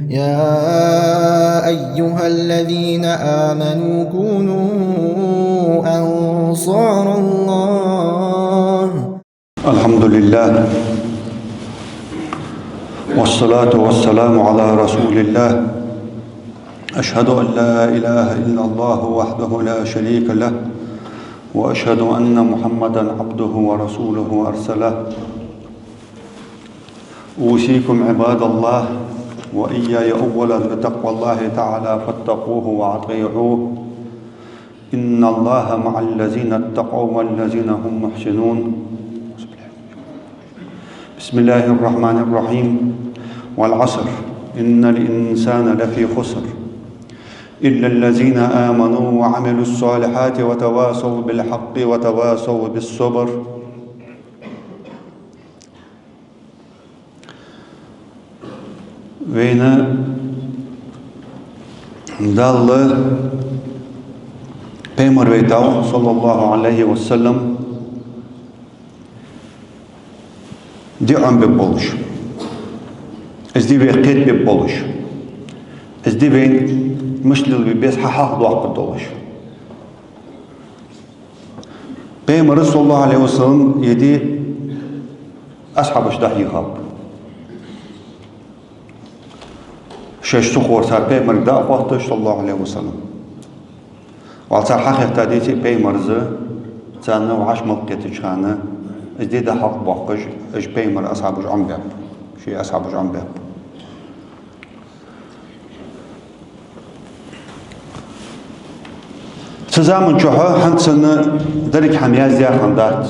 يا أيها الذين آمنوا كونوا أنصار الله. الحمد لله والصلاة والسلام على رسول الله. أشهد أن لا إله إلا الله وحده لا شريك له، وأشهد أن محمدًا عبده ورسوله أرسله. أوصيكم عباد الله وإياي أولاً بتقوى الله تعالى فاتقوه وأطيعوه. إن الله مع الذين اتقوا والذين هم محسنون. بسم الله الرحمن الرحيم. والعصر إن الإنسان لفي خسر إلا الذين آمنوا وعملوا الصالحات وتواصوا بالحق وتواصوا بالصبر. Veyne dallı Peygamber Veytav sallallahu aleyhi ve sellem di'an bir boluş. Ezdi ve qed bir boluş. Ezdi ve müşlil bir bes hahah duaq bir doluş. Peygamber sallallahu aleyhi ve sellem yedi ashab iştahyi khab. شش خور سر پی مرد آخواسته صلی الله علیه و سلم. والسر حق احتادیتی پی مرزه زنه و عش ملقیت چانه از دیده حق باقش اج پی مر اصحابش عم بیاب شی اصحابش عم بیاب. سزامن چوها هند سنه درک همیازیا خندات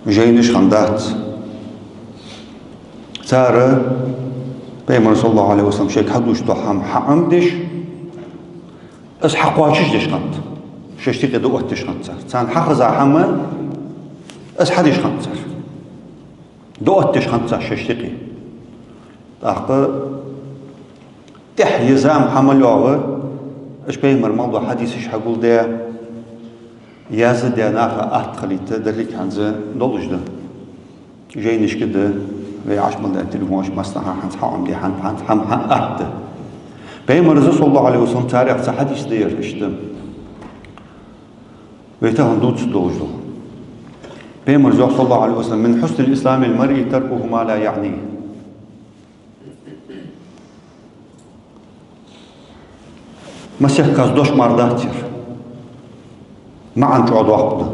جینش خندات. سارة بيمر صلى الله عليه وسلم شيك حدوش دوحام حامدش اس حقواشش دش خنت ششتي قد اوتش خنت سار سان حقز حما اس حدش خنت سار دوتش خنت سار ششتي اخ تحيزام حملوه اش بيمر موضوع حديثش حقول ده يازد يا ناخ احتخليت دلك عنزه دولج ده جاينش كده ve açmalı ettiğimiz maslaha hans haam diye hans attı. Peygamber sallallahu aleyhi ve sellem tarihte hadis diyor işte. Ve tahun dut doğuştu. Peygamber sallallahu aleyhi ve sellem min husnil İslamil mer'i terkuhu ma la ya'ni. Masih kaz doş mardahtır. Ma'an çoğu doğaqdı.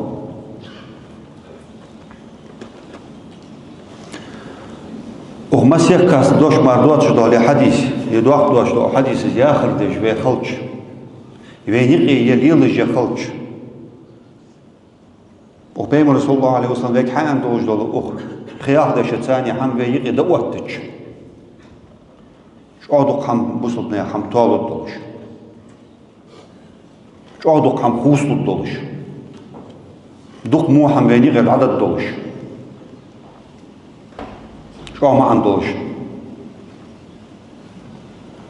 ومسيح كاس دوش مردوات شدوا لي حديث يدوق دوش دو حديث يا خردش في خلش ينقي يليلج خلش وبيمر رسول الله عليه وسلم ذاك حان دوش دو اخر خيار دش ثاني هم في يقي دوتش شادو قام بوسطنا هم طالب دوش شادو قام خوست دوش دوق مو هم في غير عدد دوش ما عندوش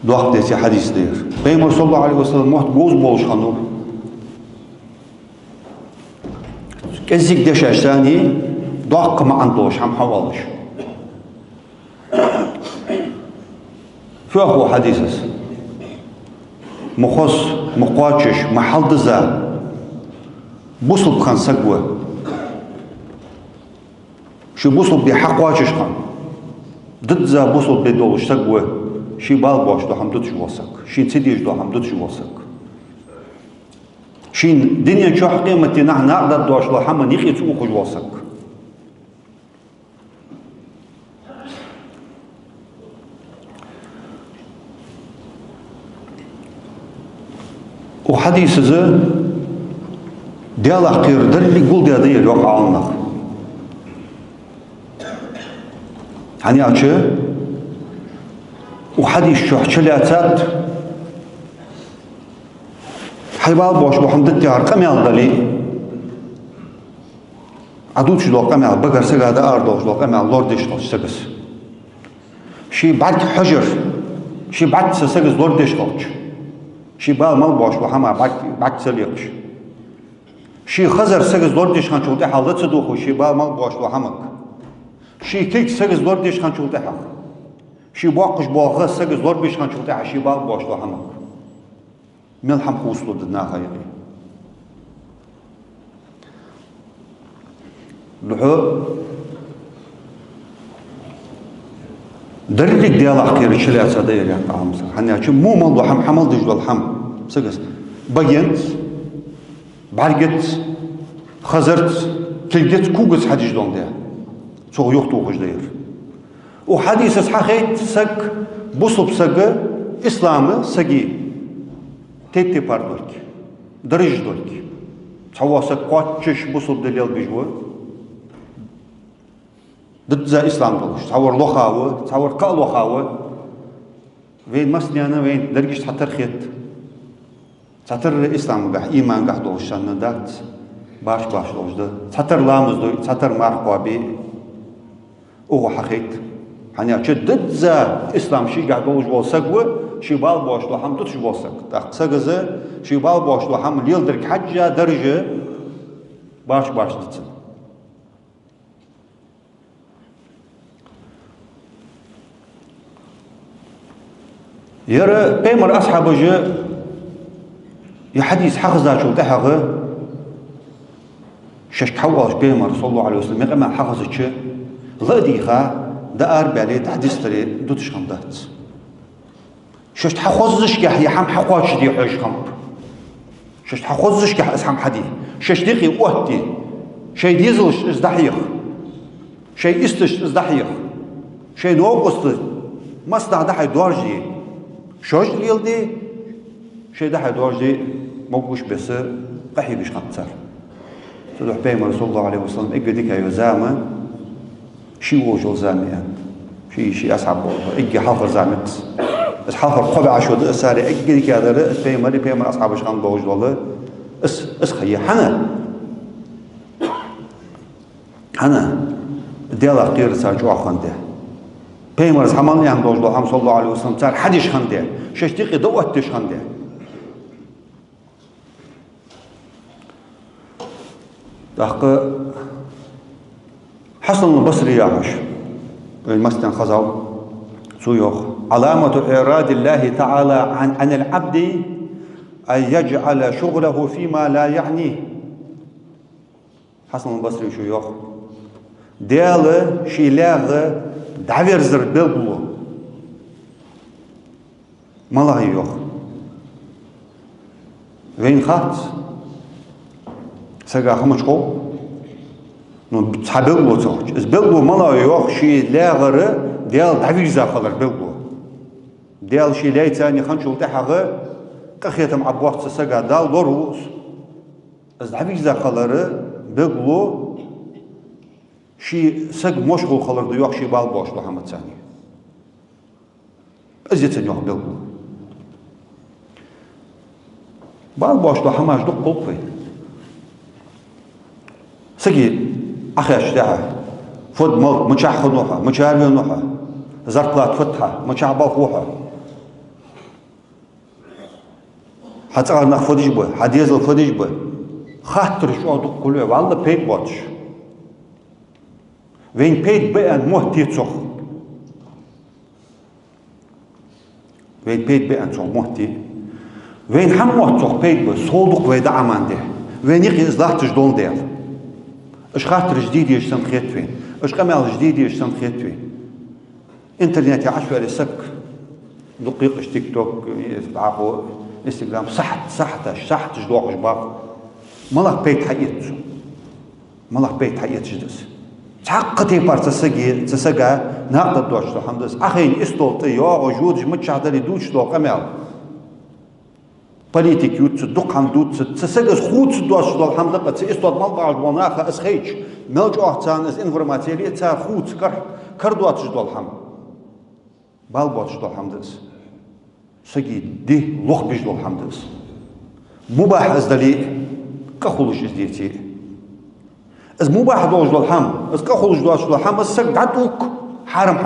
دوق ديسي حديث دير بيمر صلى الله عليه وسلم محت جوز بولش خانو كزيك ديش اشتاني دوق ما عندوش هم حوالش شو هو حديثس مخص مقاتش محل دزا بوصل خان سقوه شو بوصل بحق واجش خان ضد ذا بوصل بدولش سقوه شي بال باش دو هم ضد شو وسق شي تسديش دو هم ضد شو وسق شي دنيا شو قيمتي نحن نقدر دوش لو هم نيخي شو خو وسق وحديث ذا ديال اخير در اللي يقول ده يوقع عنك hani açı o hadis şu çelatat haybal boş bu hamdet diyar kamyal dali adut şu kamyal bagar segada ardoş lo kamyal lordiş lo sekiz şi bad hujr şi bad sekiz lordiş lo şi bal mal boş bu hama bad seliyor şi hazır sekiz lordiş kan çoğu halde çdo şi bal mal boş lo hamak شي كيك سجز دور ديش خان شو تحق شي باقش باقة سجز دور بيش خان شو تحق شي باق باش لو همك ملحم خوصلو دنا خيري لحو دريك ديال أحكي رشلة صدير يعني طعم حنا شو مو موضوع حم حمل دجل الحم سجز بجنت بعرقت خزرت تلقيت كوجس حديش دون ده سو يخطو خش دير وحديث صحيح سك بوصب سك إسلام سجي تيتي باردولك درج دولك تحواسك قاتش بوصب دليل بيجوا ضد زي إسلام دولش تصور لخاوة تصور قال لخاوة وين مسني أنا وين درجش تحتر خيط تحتر إسلام قح إيمان قح دولش أنا دات باش دولش ده تحتر لامز دوي تحتر مارقابي هو حقيقة يعني ضد زي إسلام شيء قاعد دولش والسقوة شيبال باش لو حم دوتش والسق تقصقزه شيبال باش لو حم ليل درك حجة درجة باش دتسن يرى بيمر أصحاب جه يحديث حفظ شو تحقه شش حواش بيمر صلى الله عليه وسلم يقمع حفظ شيء لا ديخا دار بالي تحديث تري دوتش خمدات شش تحفظش كه يحم حقاش دي حش خمب شش تحفظش كه اسحم حدي شش دقي وقتي شيء ديزلش ازدحيخ شيء استش ازدحيخ شيء نوقست مصدع دحي دورجي شوش ليلدي شيء ده حدوجي موجوش بس قحي بيش خمسر تروح بيما رسول الله عليه وسلم اجديك يا زامه شي وجو زامي شي اصعب اجي حفر زامت بس حفر قبع شو ده ساري اجديك هذا رأس بيما اصحاب شان بوج والله اس خي حنا ديال قير ساجو خنده بيما رس حمل يام دوج الله صلى الله عليه وسلم صار حدش خنده ششتيقي دوتش خنده دقق حسن البصري يعش المسجد خزاو سيوخ علامة إراد الله تعالى عن العبد أن يجعل شغله فيما لا يعنيه حسن البصري شيوخ ديال شيلاغ دعويرزر بلبلو مالا يوخ وين خات سجى خمس قو نو تحبلو توج إز بلبو مالا يوخ شي لاغر ديال دعويرزر خلر بلبو ديال شي لاي تاني خنشو تحغ قخيتم عبوات سجى دال دروس إز دعويرزر خلر بلبو شي سق مشغول خلر ديوخ شي بالبوش محمد ثاني أزيت نيوخ بلبو بالبوش محمد دق قلبي سقي أخيش دعا فد ملك مشاح خنوحة مشاري نوحة زرقلات فتحة مشاح بالخوحة حتى أنا خديج به حديث الخديج به خاطر شو دق كله والله بيت باتش وين بيت بقى مهتي صخ وين بيت بقى صخ مهتي وين هم مهت صخ بيت بقى صودق ويدا عمانده وين يقي إصلاح تجدون دير إيش خاطر جديد يجسم خيط فين إيش قمال جديد يجسم خيط فين إنترنت يعشوا على سك دقيق إيش تيك توك عفوا انستغرام صحت جدوق جبار ملاك بيت حقيقة ملاك بيت حقيقة جدس تعقتي بار تسجى نقد دوش لو حمدس أخين استولت يا وجود متشعدري دوش لو قمال بوليتيك يوت دق هم دوت تسجى خوت دوش لو حمدس استولت مال بعض وناخ اسخيج ملج أحسن اس إنفورماتيري تا خوت كردوات جدول حم بالبوت جدول حمدس سجى دي لخ بجدول حمدس مباح أزدلي كخلوش إزديتي إز مباح دوش دول حم إز كخلوش دوش دول حم إز سك دعتوك حارم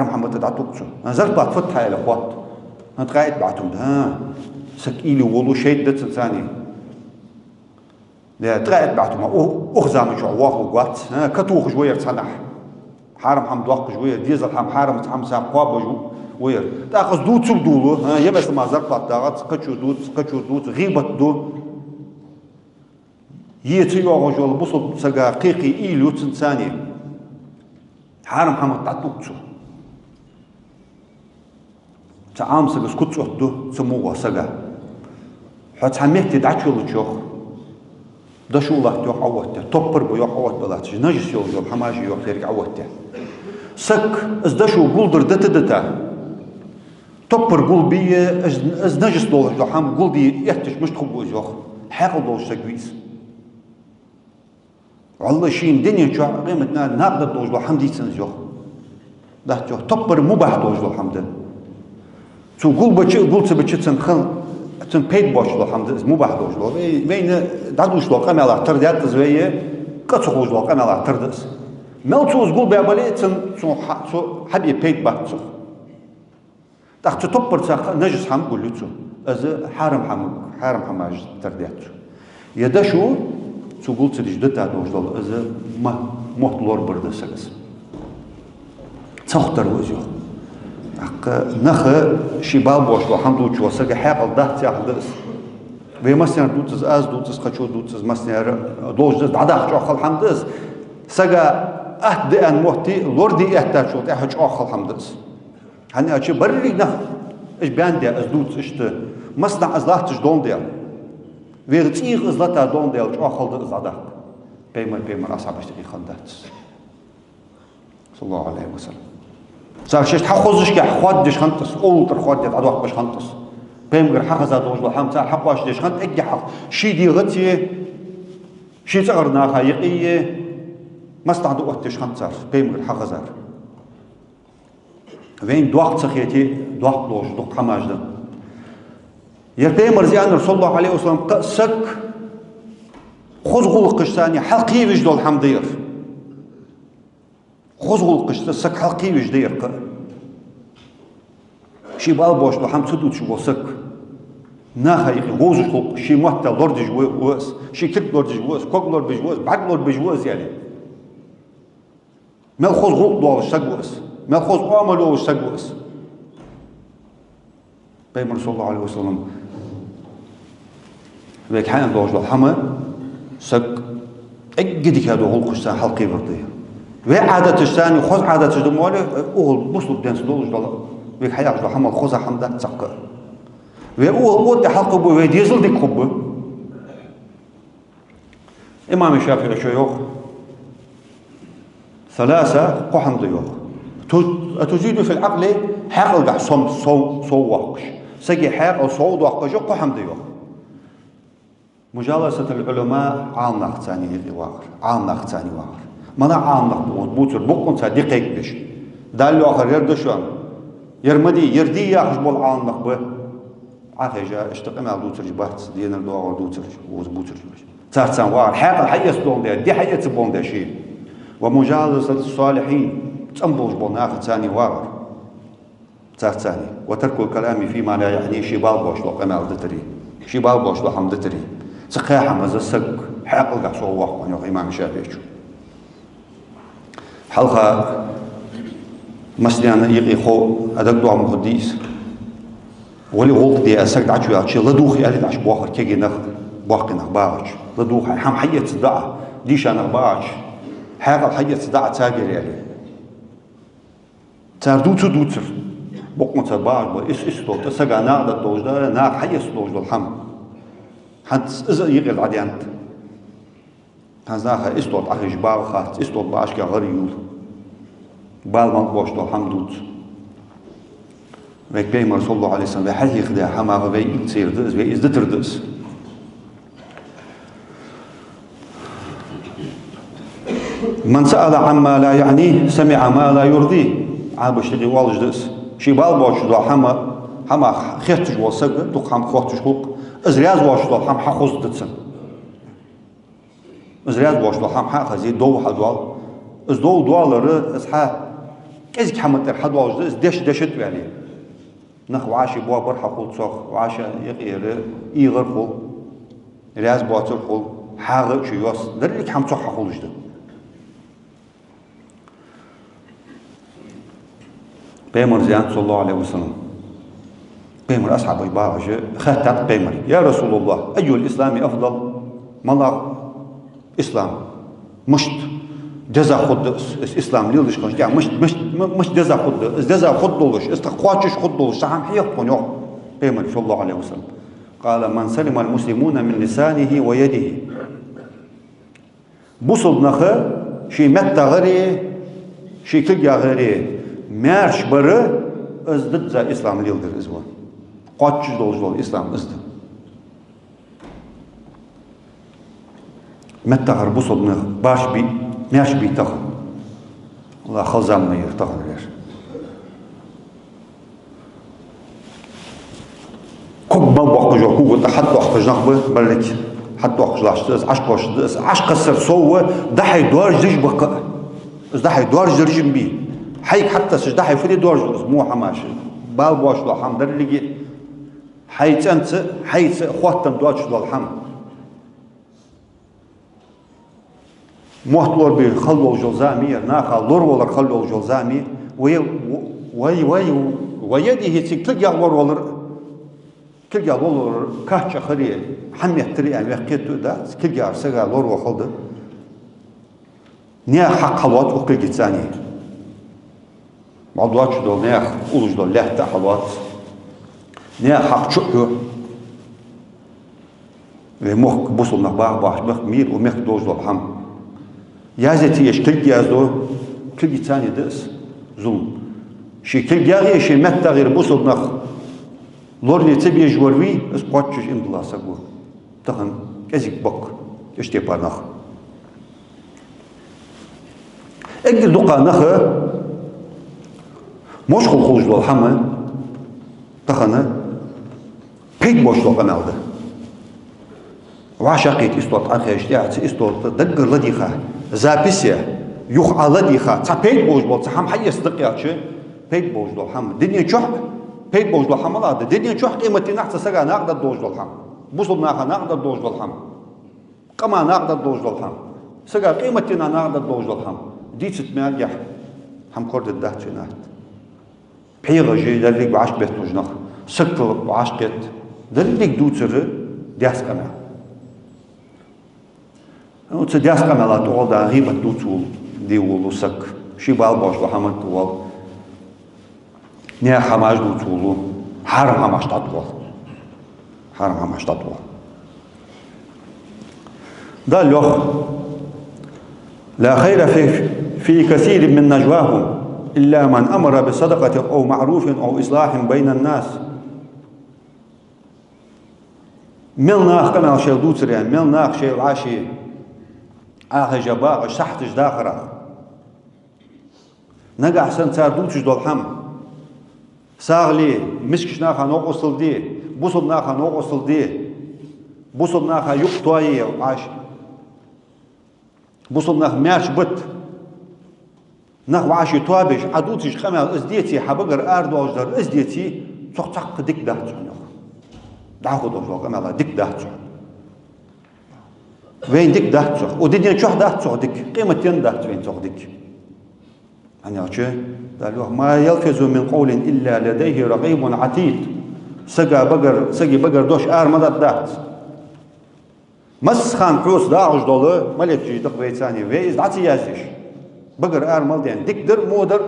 حمته دعتوك شو نزلت بعد فتحة إلى أخوات نتقاعد بعتهم ها سك إلي ولو شيء دت ثاني لا تغير بعتما أخزام شو واقع وقت كتوخ شوية تصنع حارم حم دوق شوية ديزل حم حارم حم ساقوا بجو وير تأخذ دوت سبدولو يبس ما زرقت داغت كتشو دوت غيبة دو يتي يوغو جول بوصل سقا قيقي إيلو تنساني حارم حم تعطوكتو تعام سقا سكتشو دو سموه سقا حت حميك تدعشو لتشوخ دشو الله تيوخ عوته توبر بو يوخ عوت بلاتش نجس يوغ حماجي يوخ تيرك عوته سك از دشو بولدر دتا توبر قول بي از نجس دول جو حم قول دي يحتش مش تخبو يوخ حاقل دول سقويس والله شين دنيا شو قيمتنا نقدر دول جو حم دي سنز يوخ ده جو توبر مباح دول جو حمد تو قول بچي قول تبچي تنخل تن بيت باش لو حمد مباح دول جو وين دادوش لو قملا تردات زويه قصو لو قملا تردس ملتوز قول بيابلي تن سو حبي بيت باكسو تحت توبر نجس حم قول لتو از حارم حماج تردات يدشو سو قول تدش دتا دوش دول از ما محتلور بردسكس تختر وزيو نخ شباب باش لو حمد وشو سجى حاقل ده تاخذ وي مثلا دوتز از دوتز خشو دوتز مثلا دوش دعداخ شو خل حمدز سجى اهد ان موتي لوردي احتاج شو تاخذ شو خل حمدز هني اشي بري نخ ايش بان دي از دوتز اشت مصنع از لاحتش دون ديال وير تيغ از لاتا دون ديال شو خل دز دعداخ بيمر اصحاب اشتي خندات صلى الله عليه وسلم زارشت حخوزش كحوادش خنتس أولتر خوادت عدوق باش خنتس بيمغر حخز هذا وجه حمتا حقواش ديش خنت اجي حق شي دي غتي شي صغرنا خايقيه مستعد وقتش خنتر بيمغر حخزار وين دوق سخيتي دوق لوش دوق حماجدا يا بيمر زيان رسول الله عليه وسلم قسك خذ غلقش ثاني حلقي وجدول الحمدير خذوا القشة سك حلقي وجدير شي بالبوش لو حم تدوت شو سك ناخا يخي غوز خلق شي مهتا لورد جواز شي كرك لورد جواز كوك لورد بجواز بعد لورد بجواز يعني ما خذ غلق دول سجواز ما خذ عملوا سجواز بين رسول الله عليه وسلم بيك حان دوش لو حما سك اجدك هذا غلق حلقي برديه وعادة الثاني خذ عادة الدموع أول بوصل دنس دولش دلا ويك حياة جو حمل خذ حمدا تسقى وأول حلقة بو ويديزل ديك خبه إمام الشافعي شيوخ ثلاثة قحم ضيوخ تزيد في العقل حاقل قح صو واقش سجي حاقل صو واقش قحم ضيوخ مجالسة العلماء عام نختاني واقر عام نختاني واقر مانا عاملق بوتر بوكون صديقك بيش دالو اخر يردشون يرمدي يردي ياخش بول عاملق به عاخجا اشتق مع دوتر جبات دينا دو دوتر وز بوتر تارتان وار حاق الحيس دون دي حيس بون ده شيء ومجالسة الصالحين تنبوش بون اخر ثاني وار تارتاني وترك الكلام فيما لا يعني شبال بوش لو قمال دتري شبال بوش لو حمدتري سقاحه مزسك حاق القصو وقون يا امام الشافعي حلقة مثلا يقي خو أدق دعاء مقدس ولي غلط دي أسرد عشوا عشوا لدوخي أريد عش بواخر كيجي نخ باقي نخبارج لدوخي حم حية صداع ديش أنا نخبارج حاجة حية صداع تاجر يعني تردوت دوتر بقمة صباج بس توت أسرع ناقد توج ده ناق حية توج الحم حد إذا يقي العديانت هذا استوت أخرج بار خات استوت باش كغريول بال ما بوش تو حمدوت ويك بيم رسول الله عليه وسلم حد يخدع حما غبي تصير دز وي از دتردس من سأل عما لا يعنيه سمع ما لا يرضيه عابش تغي والج دس شي بال بوش تو حما خيرتش وسق تو حم خوتش خوق ازرياز بوش تو حم حخوز دتسن ازرياز بوش تو حم حق زي دو حدوال از دو دوالر از ح كيز حمت حدوال از دشت يعني نخ وعاشي بوا برحق وتصخ وعاشا يغير يغر خل رياز بواتر خل حاجة شيء يوص درك هم صح خلوجده بيمر زيان صلى الله عليه وسلم بيمر أصحاب الباغج خاتات بيمر يا رسول الله أي الإسلام أفضل ملا إسلام مشت جزا خد إسلام ليلش خش يعني مش جزا خد دولش استقواتش خد دولش سهم حيق بنيو بيمر صلى الله عليه وسلم قال من سلم المسلمون من لسانه ويده بوصل نخ شي متى غري شي كل غري مارش برا ازدد زي إسلام ليلدر إزوان قاتش دول إسلام ازدد متى غر بوصل نخ باش بي مارش بي تخ الله خلزام نير تخ نير كوب بوق جو كوب حتى وقت جنب بلك حتى وقت لاش عش قصر سوى دحي دور جيش بقى دحي دور جرجم بي حيك حتى سجدحي فدي دور مو حماش بال باش لو حم درلقي حيت انت حيت خوتم دواتش لو الحم موحتلور بي خلو الجلزامي ناخا لور ولا خلو الجلزامي ويدي تلقى لور ولا كل لور كاتش خري حمي تري يعني وقيتو دا كل ارسغا لور وخلد نيا حق حلوات وكل جتاني موضوعش دول نيا اولج دول له تحلوات نيا حق شقو ومخ بوصل نباع باش مخ مير ومخ دوج دول حم يازتي يش كل جازدو كل جتاني دس ظلم شي كل جاغي شي متى غير بوصل نخ لورني تبي جوروي اسقطش ان بلاصقو تخن ازيك بق اشتي بارنخ اجل دقا نخ مش خلوج لو حما تخن بيك بوش لو قنالده وعشاقيت استوت اخي اشتيعت استوت دق لديخه زابسيا يخ على لديخه تبيك بوش بول تحم حي صدقياتش بيك بوش لو حما دنيا شح بيت بوج دول حمل هذا دنيا شو قيمتي نحت سجى نقدر دوج دول حم بوصل ناخا نقدر دوج دول حم كما نقدر دوج دول حم سجى قيمتي نقدر دوج دول حم دي تتمال يح حم كرد الدهت نحت بيغ جي دلك بعش بيت وجنخ سكر بعش بيت دلك دوتر دياس كما أنو تدياس كما لا تقول ده غيبة دوتول دي ولو سك شي بالباش وحمل كوال نيا حماش دو تولو حرم حماش تطول حرم حماش تطول ده اللوخ لا خير في كثير من نجواهم إلا من أمر بصدقة أو معروف أو إصلاح بين الناس ملناخ كما شيء دوتر يعني ملناخ شيء العاشي آخي جباغ شحتش داخرة نقع سنتار دوتش دول حم ساغلي مسكش ناخا نوقصل دي بوصل ناخا نوقصل دي بوصل ناخا يقطوية وعاش بوصل ناخ ماش بت ناخ وعاشي توابش عدوتش خمال ازديتي حبقر اردو اوجدر ازديتي تقطق ديك دهتو دعوه دوشو قمالا ديك دهتو وين ديك دهتو ودنيا شوح دهتو ديك قيمتين دهتو وين تغ ديك يعني أشي قالوا ما يلفظ من قول إلا لديه رقيب عتيد سقي بقر دوش مدد دهت مسخان حوس داعش دولة ملك جيدق بيتاني ويز دعتي يازيش بقر مدين ديك در مودر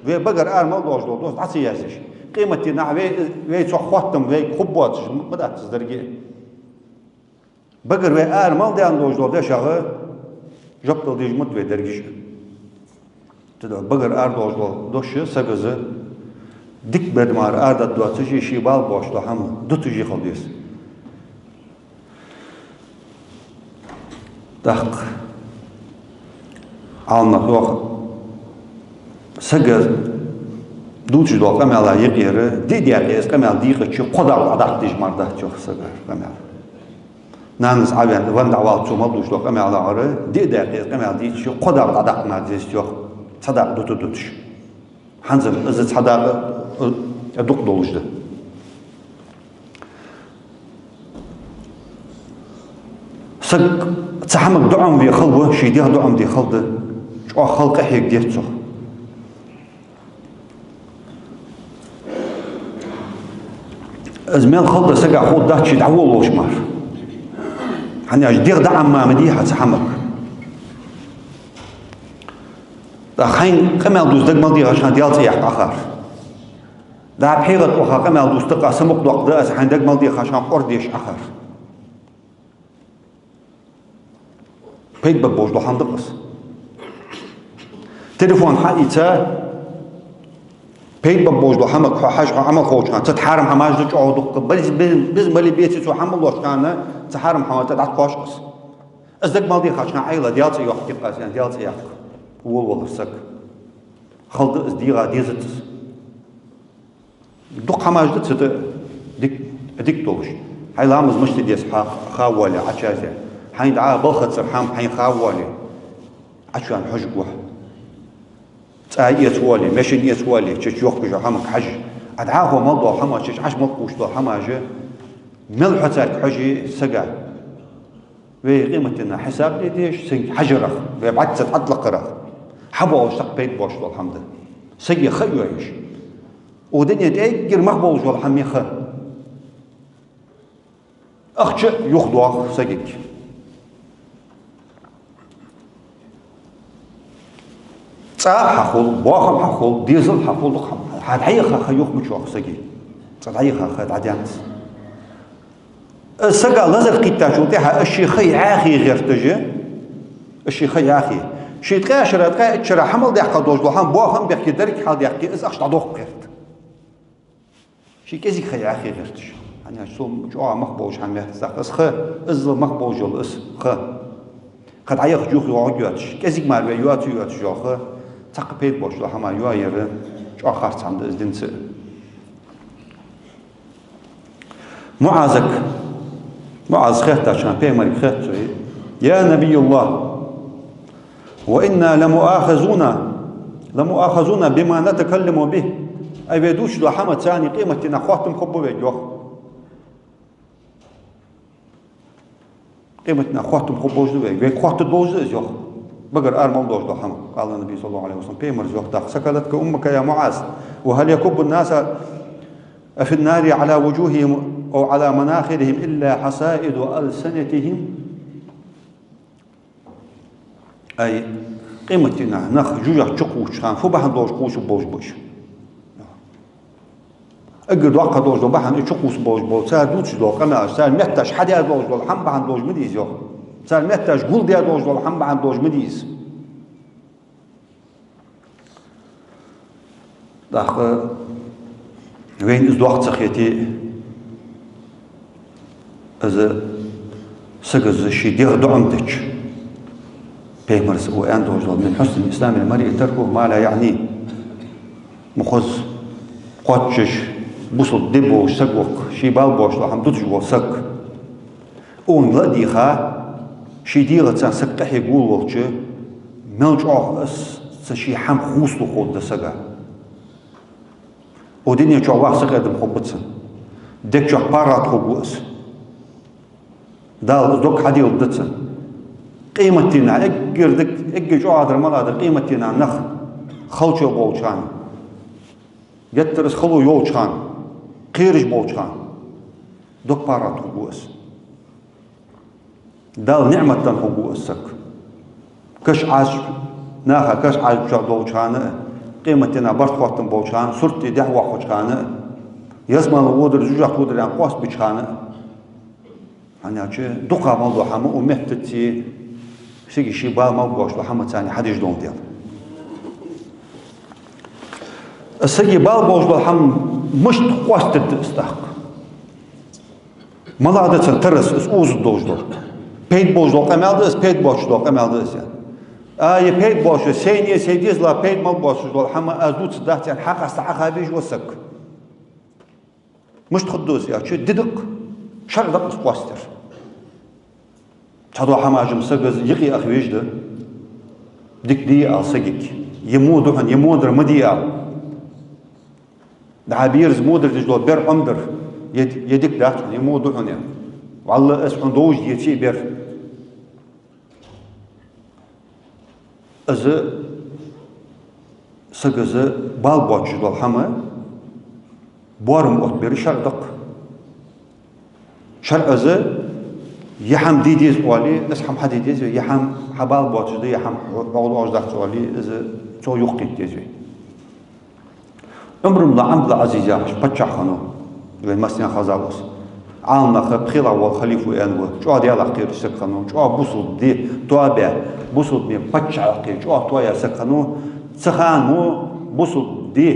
وبقر مال دوش دولة دعتي يازيش قيمتي نحوي وي تخوتم وي خبوات بدأت تزدرقي بقر مال ديان دوش دولة شاغه جبت ديج مد وي درقيش بقر دوش دوش سقزه ديك بدمار دواتشي شيبال باش لو هم دو تجي خليس دق عالنا دوخ سقز دوتش دوخ قمالا يقيره دي ديقيس قمال ديقه شي قدر عدق ديج مرده شوخ سقر قمال نانس عبيان وان دعوات شو مالوش دوخ قمالا عره دي ديقيس قمال ديج شي قدر عدق مرديس شوخ صدق دوتش حنزل ازت صدق ادق دولجده سق تحمق دعم في خلوة شيديها دعم دي خلده شو خلق حيك ديتو أزميل خلده سقع خود ده شيد عول وشمار يعني أجدير دعم ما مديها تحمق دا خين قمل دوز دق مالدي عشان ديالتي يحق آخر دا بحيرة وخا قمل دوز تقع سمق دوق دا عشان دق مالدي عشان قرديش آخر بيت ببوش دو حندقس تليفون حقيقة بيت ببوش دو حمق حاج عمل خوشان تتحارم حماج دو جعو دق بز مالي بيتي تو حمل وشكانه تحارم حماج تدعت قوشقس ازدق مالدي عشان عيلة ديالتي يحكي قاسيان ديالتي يحق والله سك خلد ازديغا ديزت دق حماج دت ديك توش هاي لامز مشتي ديس خاولي عشازي حين دعا بلخت سرحام حين خاولي عشان حج واحد تاي يتوالي ماشي يتوالي تش يوخ بجا حمك حج ادعاه موضوع حما تش عش ملقوش دو حماجه ملح تارك حجي سقع وي قيمتنا حساب ليش حجرخ بعد تطلق رخ حبوا وشتق بيت بوش والحمد سقي خيو ايش ودنيا تاجر مقبول والحمي خ اخش يخدو اخ سقيك صح حقول باخم حقول ديزل حقول هاد حيخ خيوخ مشوخ سقي صدعيخ خد عديانس السقا لازم قيتا شو تاعها الشيخي عاخي غير تجي الشيخي عاخي شي تقاشر تقاشر حمل ديح قدوش دوحان باخم بيحكي درك حال يحكي اس اخش تعدوق قرت شي كزي خي عاخي غير تجي انا شو جوع مقبوش عم يحسق اس خ از مقبوش اس خ قد عيخ جوخ يوعجواتش كزي مال يواتو جوخ تق بيت بوش لو حما يواير جو خارت عند ازدنس معاذ خيرت عشان بيمر خيرت يا نبي الله وإنا لمؤاخذون بما نتكلم به أي بيدوش لو حما ثاني قيمتنا خواتم خبو بيجوخ قيمتنا خواتم خبو بيجوخ خوات بوجز يوخ بقر أرمل دوش دو حما قال النبي صلى الله عليه وسلم بيمر يوخ داخ سكلتك أمك يا معاذ وهل يكب الناس في النار على وجوههم أو على مناخرهم إلا حصائد ألسنتهم أي قيمتنا نخ جوجا تشقوش كان فبحن دوش قوش بوش بوش أجد وقت دوش دو بحن تشقوش بوش بوش سال دوش دو قناش سال متش حدا دوش دو الحم بحن دوش مديز يوم سال متش قول ديا دوش دو الحم بحن دوش مديز داخ وين از وقت سخيتي از سجز شي دير دعمتش بيمرس وان دوش من حسن الاسلام المرء تركه ما لا يعنيه مخز قاتشش بوصل دبو سقوك شي بالبوش لو حمدوش جو سق اون لا ديخا شي ديغه تاع سقح يقول وقتش ملج اس شي حم خوصلو خود سقا ودنيا جو واخ سقدم خبطس دك جو بارات خبوس دال دوك حدي ودتس قيمتنا اجردك اجو عادر مال قيمتنا نخ خلچو بوچان يترس خلو يوچان قيرج بوچان دوك بارات خبوس دال نعمتن خبوسك كش عاش ناخا كش عاش بوچان قيمتنا برت وقتن بوچان سرتي دعوة خوچان يزمن ودر جوجا قدر يعني قوس بچان أنا أشي دقة موضوع حما ومهتتي شيء شيء بال موضوع شو حما ثاني حد يجدون ديال السجي بال موضوع حم مش قوست تستحق ما لا ده ترس أوز دوجدو بيت بوجدو كمال ده بيت بوجدو كمال ده يعني بيت بوجدو سيني سيديز لا بيت مال بوجدو حما أزوت ده يعني حق استحق بيج وسك مش تخدوس يعني شو ددق شر ده مش قوستر تدو حماجم سجز يقي أخويج ده ديك دي أصيجك يمودهن يمودر مديا دعابيرز مودر تجلو بير أمدر يديك ده يمودهن يعني والله اسمه دوج يتشي بير از سجز بال بوتش دول حما بارم أوت بير شردق شر از يحم ديديز والي اسحم حديديز يحم حبال بوتش ده يحم بعض أجداد والي از تو يقتل ديزوي أمرم لا عمد عزيز ياش بتشع خانو وين مسنا خزاوس عالنا خبخيلا والخليفة أنو شو هذا يلا خير سكانو شو بوصل دي توابع بوصل مي بتشع خير شو تويا سكانو سخانو بوصل دي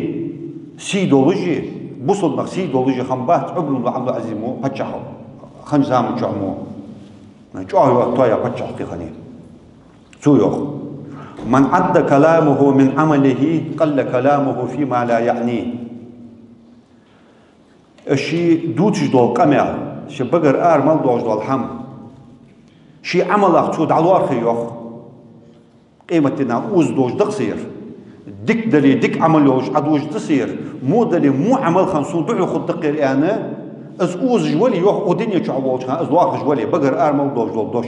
سيدولوجي بوصل نخ سيدولوجي خمبات أمرم لا عمد عزيز مو بتشع خنزام شو مو شو تويا بتشع خير خني شو يخ من عد كلامه من عمله قل كلامه فيما لا يعنيه الشي دوتش دول قمع شي بقر مال دوش دول حم شي عمل تود على خيوخ قيمتنا اوز دوش دقصير دك دلي دك عملوش عدوش تصير مو دلي مو عمل خنسو دعو خد دقير انا از اوز جولي يوخ ودنيا شعبوش از واخ جولي بقر مال دوش دول دوش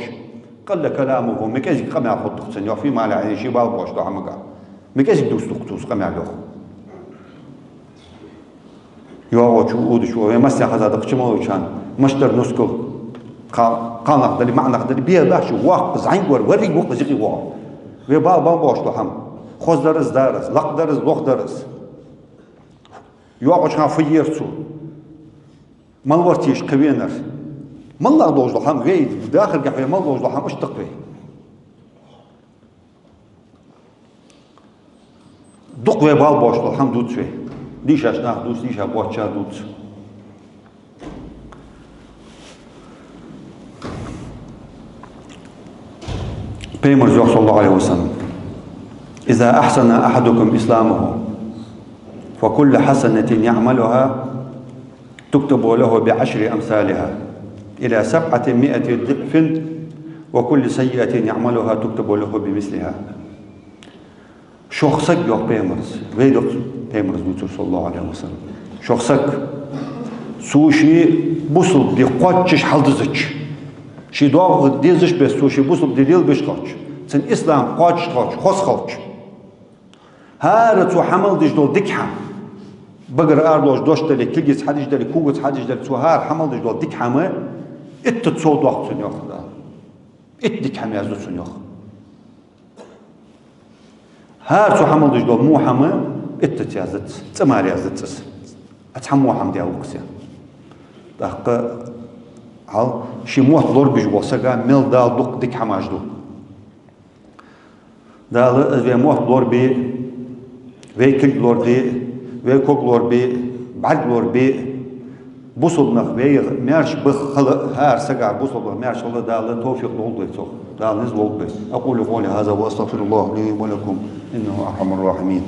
قل كلامه مكازيك قمع خد تقصن يوخ في مال عين شي بالبوش دو عمقا مكازيك دوس تقصوص قمع يوخ يوه شو أود شو يمسي هذا دقيقة وشان مشتر نسكو قال نقدر معنى نقدر بيا باش واق زعين وري وق زقي واق ويبا باش لهم خوز درس لق درس لق درس يوه وش فيرتو مال ورتيش قوينر مال لا دوج لهم غيد داخل قحوي مال دوج لهم اش تقوي دق ويبا باش لهم دوت شوي ديش أشناخ دوس ديش أبوات شادوت بيمر زوج صلى الله عليه وسلم إذا أحسن أحدكم إسلامه فكل حسنة يعملها تكتب له ب10 أمثالها إلى 700 ضعف وكل سيئة يعملها تكتب له بمثلها شخصك يوق بيمرز ويدق بيمرز صلى الله عليه وسلم شخصك سوشي بوصل دي قوتش حلدزج شي دوغ ديزش بس سوشي بوصل دي ديل بشقاش سن إسلام قوتش قوتش خص قوتش هارتو حمل ديش دول ديك حم بقر أردوش دوش دالي كلجيس حديش دالي كوغس حديش دالي تو هار حمل ديش دول ديك حمه تصود وقت سن يوخ ديك حم يازدو سن يوخ هار شو حمل ديش دول مو حمه اتتيازت تمار يازت اتحمو حم ديال وقسيا دقه هل شي موت لور بيج وسقا ميل دال دوق ديك حماجدو دال في موت لور بي ويكل لور بي ويكوك لور بي بعد لور بي بوصل نخ بي مارش بخل هار سقا بوصل مارش الله دال توفيق لولد يتوخ دال نزل لولد. اقول قولي هذا واستغفر الله لي ولكم انه ارحم الراحمين.